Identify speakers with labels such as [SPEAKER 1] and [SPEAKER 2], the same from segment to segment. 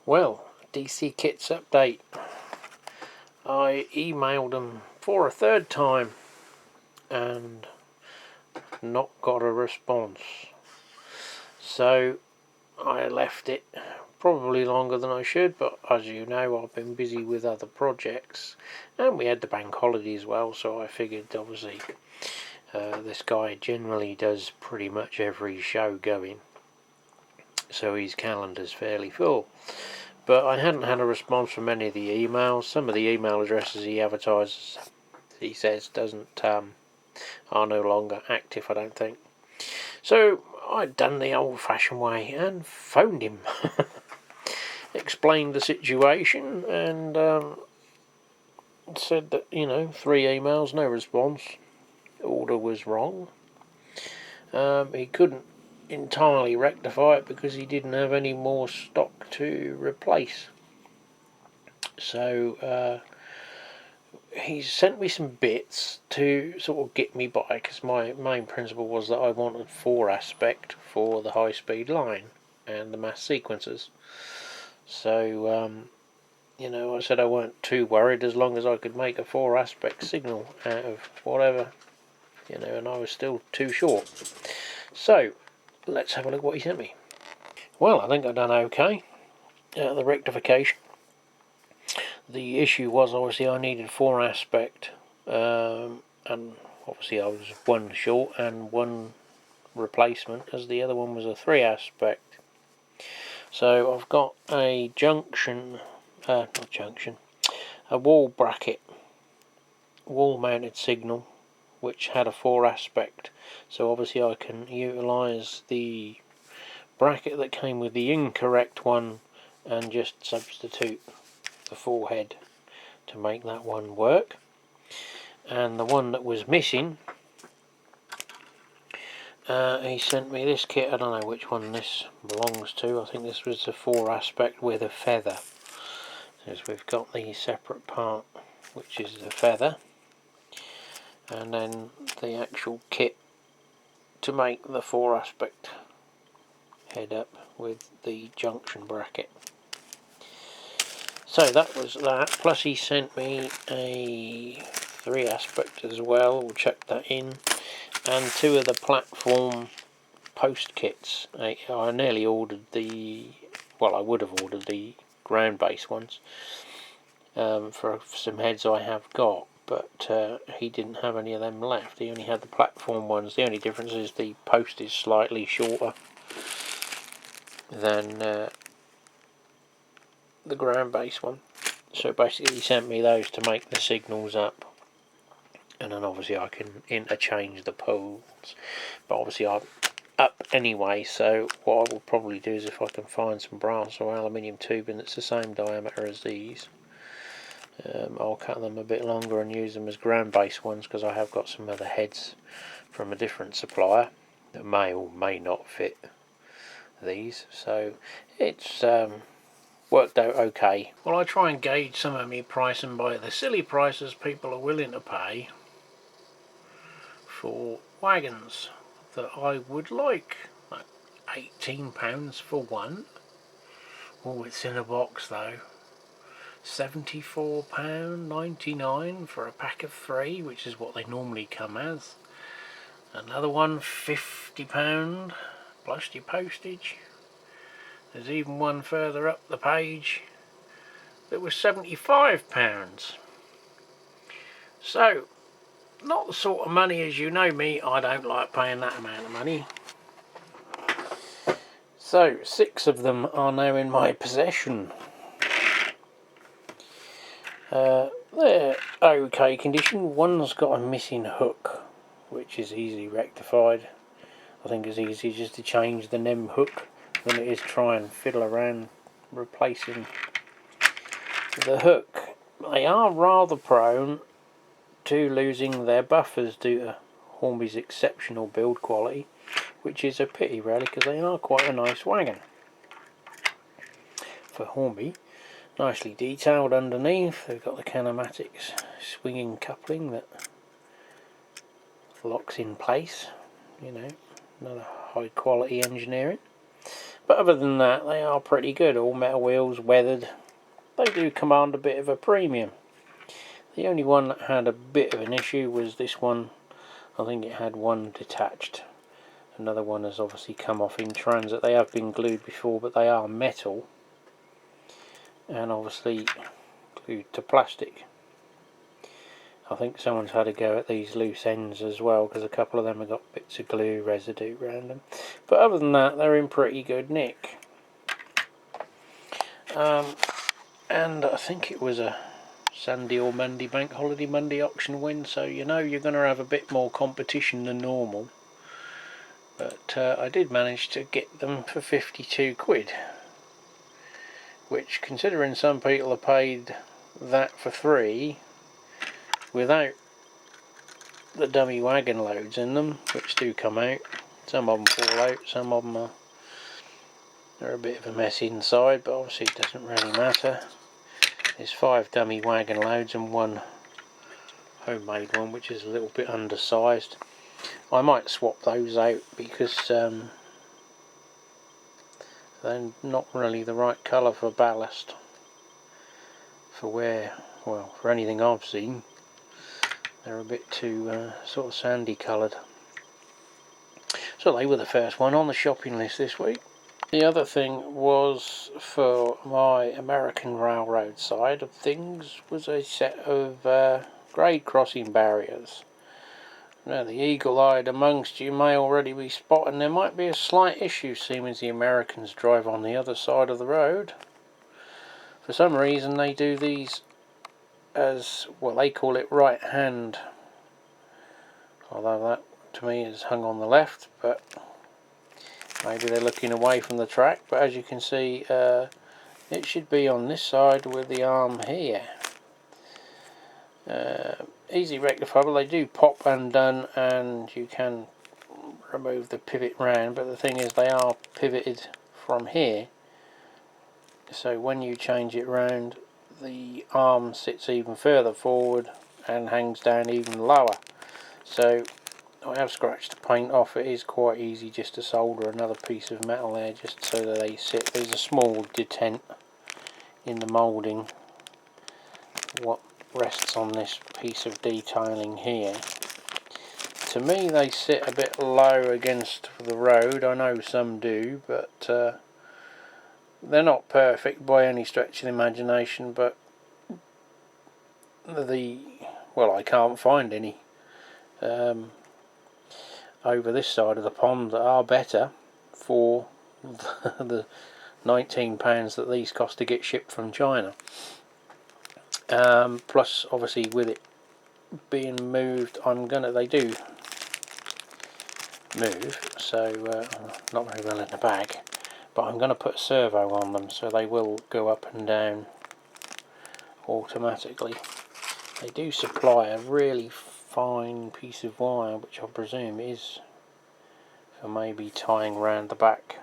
[SPEAKER 1] Well, DC Kits update. I emailed them for a third time and not got a response. So I left it probably longer than I should, but as you know, I've been busy with other projects and we had the bank holiday as well, so I figured obviously this guy generally does pretty much every show going, so his calendar's fairly full. But I hadn't had a response from any of the emails. Some of the email addresses he advertises, he says, are no longer active, I don't think. So I'd done the old-fashioned way and phoned him. Explained the situation and said that, 3 emails, no response. Order was wrong. He couldn't entirely rectify it because he didn't have any more stock to replace. So he sent me some bits to sort of get me by, because my main principle was that I wanted 4 aspect for the high speed line and the mass sequencers. So I said I weren't too worried as long as I could make a 4 aspect signal out of whatever, and I was still too short. So let's have a look what he sent me. Well, I think I've done okay. The rectification. The issue was obviously I needed 4 aspect, and obviously I was 1 short and 1 replacement, as the other one was a 3 aspect. So I've got a a wall bracket, wall mounted signal, which had a 4 aspect. So obviously I can utilise the bracket that came with the incorrect one and just substitute the 4 head to make that one work. And the one that was missing, he sent me this kit. I don't know which one this belongs to. I think this was the 4 aspect with a feather. So we've got the separate part, which is the feather, and then the actual kit to make the 4 aspect head up with the junction bracket. So that was that, plus he sent me a 3 aspect as well. We'll check that in, and 2 of the platform post kits. I nearly ordered I would have ordered the ground base ones for some heads I have got, but he didn't have any of them left. He only had the platform ones. The only difference is the post is slightly shorter than the ground base one. So basically he sent me those to make the signals up, and then obviously I can interchange the poles, but obviously I'm up anyway. So what I will probably do is, if I can find some brass or aluminium tubing that's the same diameter as these, I'll cut them a bit longer and use them as ground base ones, because I have got some other heads from a different supplier that may or may not fit these. So it's worked out okay. Well, I try and gauge some of my pricing by the silly prices people are willing to pay for wagons that I would like. Like £18 for one. Oh, it's in a box though. £74.99 for a pack of 3, which is what they normally come as. Another one, £50 plus your postage. There's even one further up the page that was £75. So, not the sort of money, as you know me, I don't like paying that amount of money. So 6 of them are now in my possession. They're okay condition. One's got a missing hook, which is easily rectified. I think it's easy just to change the NEM hook than it is try and fiddle around replacing the hook. They are rather prone to losing their buffers due to Hornby's exceptional build quality, which is a pity really, because they are quite a nice wagon for Hornby. Nicely detailed underneath. They've got the kinematics swinging coupling that locks in place, another high quality engineering. But other than that, they are pretty good. All metal wheels, weathered. They do command a bit of a premium. The only one that had a bit of an issue was this one. I think it had one detached. Another one has obviously come off in transit. They have been glued before, but they are metal and obviously glued to plastic. I think someone's had a go at these loose ends as well, because a couple of them have got bits of glue residue around them. But other than that, they're in pretty good nick. And I think it was a Sunday or Monday, Bank Holiday Monday auction win, so you know you're going to have a bit more competition than normal. But I did manage to get them for 52 quid, which, considering some people have paid that for 3 without the dummy wagon loads in them, which do come out. Some of them fall out, some of them are a bit of a mess inside, but obviously it doesn't really matter. There's 5 dummy wagon loads and 1 homemade one, which is a little bit undersized. I might swap those out because they're not really the right colour for ballast. For anything I've seen, they're a bit too sort of sandy coloured. So they were the first one on the shopping list this week. The other thing was, for my American Railroad side of things, was a set of grade crossing barriers. Now, the eagle-eyed amongst you may already be spotting there might be a slight issue, seeing as the Americans drive on the other side of the road. For some reason they do these as, well, they call it right hand, although that to me is hung on the left, but maybe they're looking away from the track. But as you can see, it should be on this side with the arm here. Easy rectifiable. They do pop undone and you can remove the pivot round, but the thing is they are pivoted from here, so when you change it round the arm sits even further forward and hangs down even lower. So I have scratched the paint off. It is quite easy just to solder another piece of metal there just so that they sit. There's a small detent in the moulding what rests on this piece of detailing here. To me they sit a bit low against the road. I know some do, but they're not perfect by any stretch of the imagination, but I can't find any over this side of the pond that are better for the £19 that these cost to get shipped from China. Plus obviously with it being moved, they do move, so not very well in the bag, but I'm going to put a servo on them so they will go up and down automatically. They do supply a really fine piece of wire, which I presume is for maybe tying around the back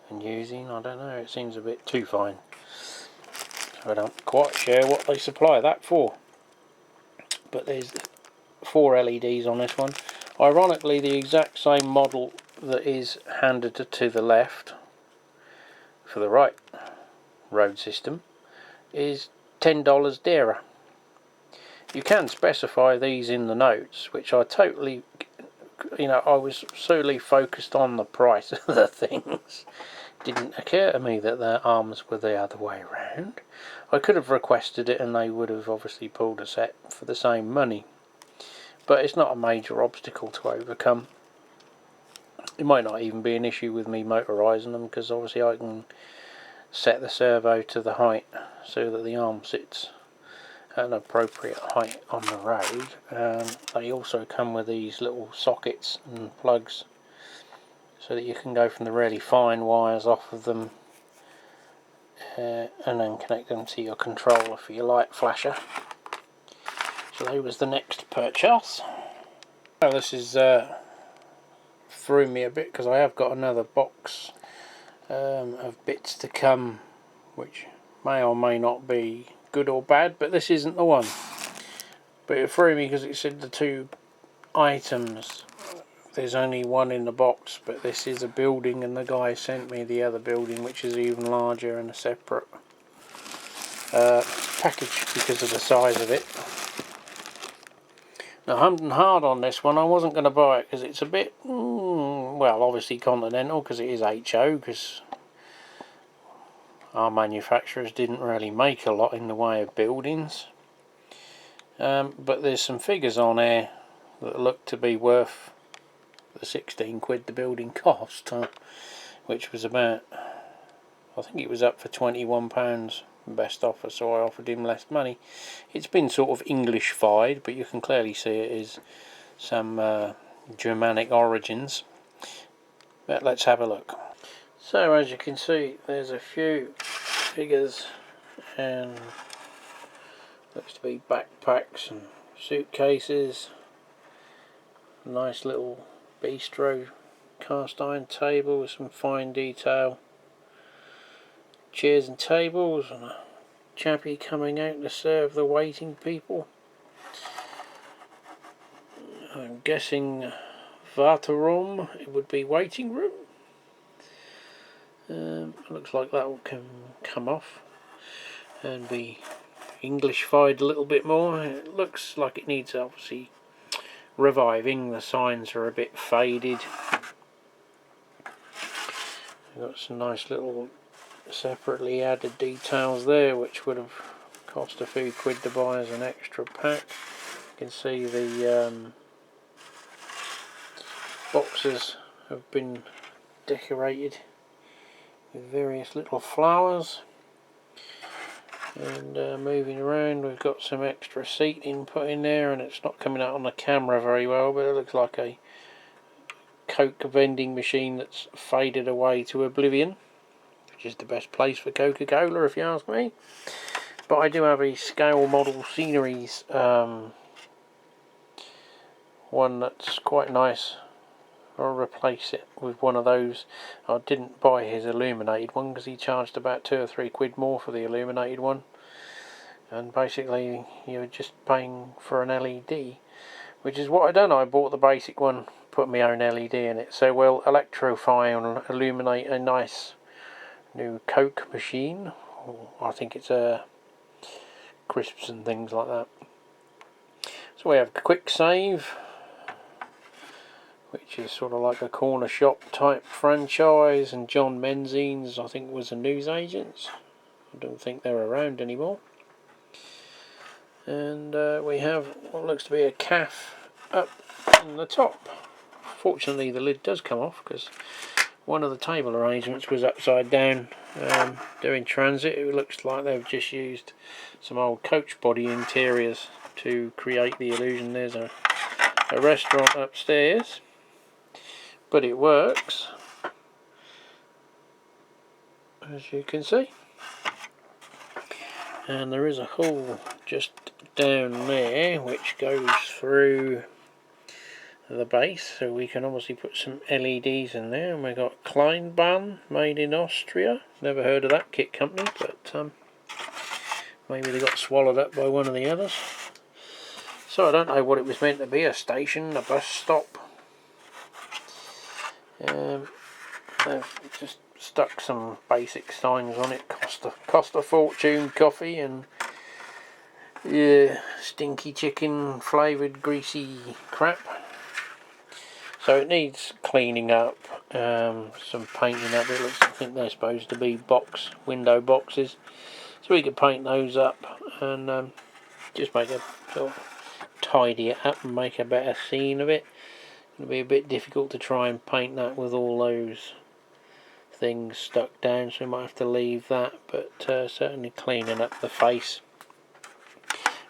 [SPEAKER 1] and using. I don't know, it seems a bit too fine, so I don't quite sure what they supply that for. But there's 4 LEDs on this one. Ironically, the exact same model that is handed to the left for the right road system is $10 dearer. You can specify these in the notes, which I totally, I was solely focused on the price of the things. Didn't occur to me that their arms were the other way around. I could have requested it and they would have obviously pulled a set for the same money. But it's not a major obstacle to overcome. It might not even be an issue with me motorising them, because obviously I can set the servo to the height so that the arm sits at an appropriate height on the road. They also come with these little sockets and plugs so that you can go from the really fine wires off of them and then connect them to your controller for your light flasher. So that was the next purchase. Well, this is threw me a bit because I have got another box of bits to come, which may or may not be good or bad, but this isn't the one. But it threw me because it said the 2 items there's only one in the box, but this is a building, and the guy sent me the other building, which is even larger and a separate package because of the size of it. Now, hummed and hard on this one, I wasn't going to buy it because it's a bit, well, obviously Continental, because it is HO, because our manufacturers didn't really make a lot in the way of buildings. But there's some figures on here that look to be worth the 16 quid the building cost, which was about, I think it was up for £21 best offer, so I offered him less money. It's been sort of English-fied, but you can clearly see it is some Germanic origins. But let's have a look. So as you can see, there's a few figures, and looks to be backpacks and suitcases. Nice little bistro cast iron table with some fine detail. Chairs and tables, and a chappie coming out to serve the waiting people. I'm guessing Warteroom, it would be waiting room. Looks like that will come off and be English-fied a little bit more. It looks like it needs obviously reviving. The signs are a bit faded. We've got some nice little separately added details there, which would have cost a few quid to buy as an extra pack. You can see the boxes have been decorated with various little flowers. And moving around, we've got some extra seating put in there, and it's not coming out on the camera very well, but it looks like a Coke vending machine that's faded away to oblivion, which is the best place for Coca-Cola if you ask me. But I do have a scale model sceneries one that's quite nice. I'll replace it with one of those. I didn't buy his illuminated one because he charged about 2 or 3 quid more for the illuminated one, and basically you're just paying for an LED, which is what I done. I bought the basic one, put my own LED in it, so we'll electrify and illuminate a nice new Coke machine. I think it's crisps and things like that. So we have quick save, which is sort of like a corner shop type franchise, and John Menzies, I think, was a newsagent. I don't think they're around anymore. And we have what looks to be a calf up in the top. Fortunately the lid does come off, because one of the table arrangements was upside down during transit. It looks like they've just used some old coach body interiors to create the illusion there's a restaurant upstairs. But it works, as you can see, and there is a hole just down there which goes through the base, so we can obviously put some LEDs in there. And we've got Kleinbahn, made in Austria. Never heard of that kit company, but maybe they got swallowed up by one of the others. So I don't know what it was meant to be, a station, a bus stop. They've just stuck some basic signs on it. Cost a fortune coffee, and yeah, stinky chicken flavoured greasy crap. So it needs cleaning up, some painting up. It looks, I think they're supposed to be window boxes, so we could paint those up and just make a sort of tidy it up and make a better scene of it. It'll be a bit difficult to try and paint that with all those things stuck down, so we might have to leave that, but certainly cleaning up the face.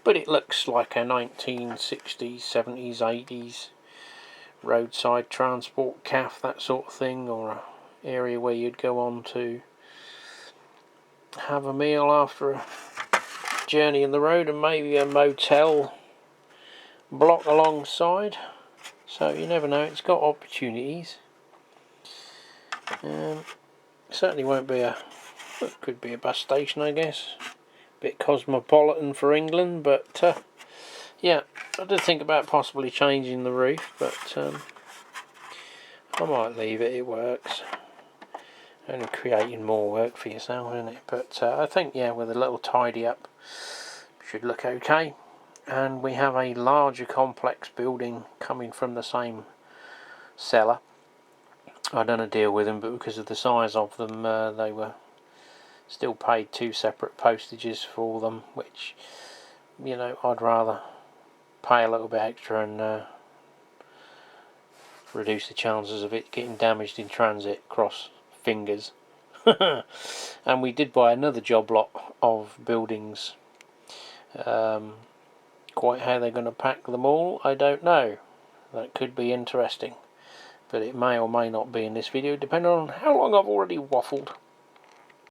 [SPEAKER 1] But it looks like a 1960s, 70s, 80s roadside transport cafe, that sort of thing, or an area where you'd go on to have a meal after a journey in the road, and maybe a motel block alongside. So you never know, it's got opportunities. Certainly won't be could be a bus station, I guess. Bit cosmopolitan for England, but yeah, I did think about possibly changing the roof, but I might leave it, it works. Only creating more work for yourself, isn't it? But I think, yeah, with a little tidy up, should look okay. And we have a larger complex building coming from the same seller. I done a deal with them, but because of the size of them, they were still paid 2 separate postages for them, which, you know, I'd rather pay a little bit extra and reduce the chances of it getting damaged in transit, cross fingers. And we did buy another job lot of buildings. Quite how they're going to pack them all, I don't know. That could be interesting, but it may or may not be in this video, depending on how long I've already waffled.